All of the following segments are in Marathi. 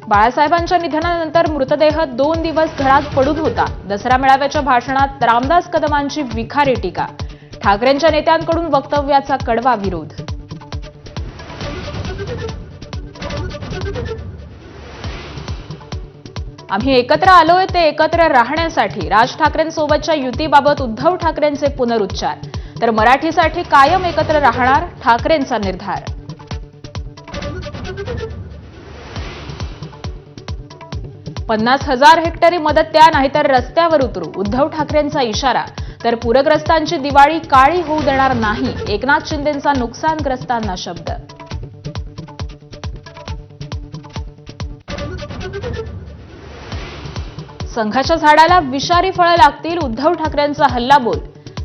बाळासाहेबांच्या निधनानंतर मृतदेह 2 दिवस घरात पडून होता. दसरा मेळाव्याच्या भाषणात रामदास कदमांची विखारी टीका. ठाकरेंच्या नेत्यांकडून वक्तव्याचा कडवा विरोध. आम्ही एकत्र आलोय ते एकत्र राहण्यासाठी. राज ठाकरेंसोबतच्या युतीबाबत उद्धव ठाकरेंचे पुनरुच्चार. तर मराठीसाठी कायम एकत्र राहणार, ठाकरेंचा निर्धार. $50,000 हेक्टरी मदत द्या नाहीतर रस्त्यावर उतरू, उद्धव ठाकरेंचा इशारा. तर पूरग्रस्तांची दिवाळी काळी होऊ देणार नाही, एकनाथ शिंदेंचा नुकसानग्रस्तांना शब्द. संघाच्या झाडाला विषारी फळं लागतील, उद्धव ठाकरेंचा हल्लाबोल.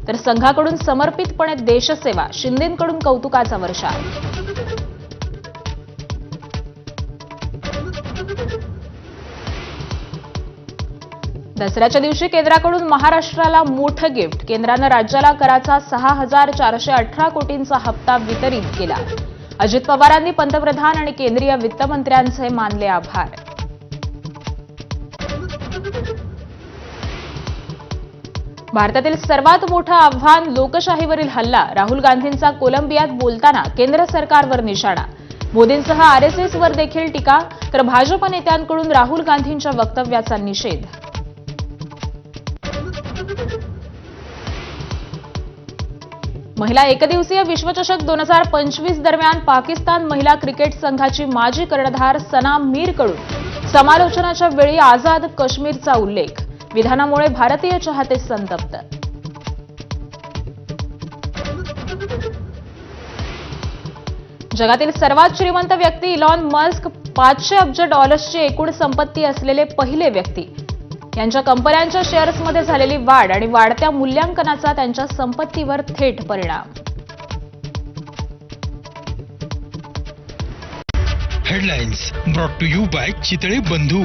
तर संघाकडून समर्पितपणे देशसेवा, शिंदेंकडून कौतुकाचा वर्षाव. दसऱ्याच्या दिवशी केंद्राकडून महाराष्ट्राला मोठं गिफ्ट. केंद्रानं राज्याला कराचा 6,418 कोटींचा हप्ता वितरित केला. अजित पवारांनी पंतप्रधान आणि केंद्रीय वित्तमंत्र्यांचे मानले आभार. भारतातील सर्वात मोठं आव्हान लोकशाहीवरील हल्ला. राहुल गांधींचा कोलंबियात बोलताना केंद्र सरकारवर निशाणा. मोदींसह आरएसएसवर देखील टीका. तर भाजप नेत्यांकडून राहुल गांधींच्या वक्तव्याचा निषेध. महिला एकदिवसीय विश्वचषक 2025 दरम्यान पाकिस्तान महिला क्रिकेट संघाची माजी कर्णधार सना मीरकडून समालोचनाच्या वेळी आझाद काश्मीरचा उल्लेख. विधानामुळे भारतीय चाहते संतप्त. जगातील सर्वात श्रीमंत व्यक्ती इलॉन मस्क, $500 अब्ज एकूण संपत्ती असलेले पहिले व्यक्ती. यांच्या कंपन्यांच्या शेअर्समध्ये झालेली वाढ आणि वाढत्या मूल्यांकनाचा त्यांच्या संपत्तीवर थेट परिणाम. Headlines brought to you by Chitale बंधू.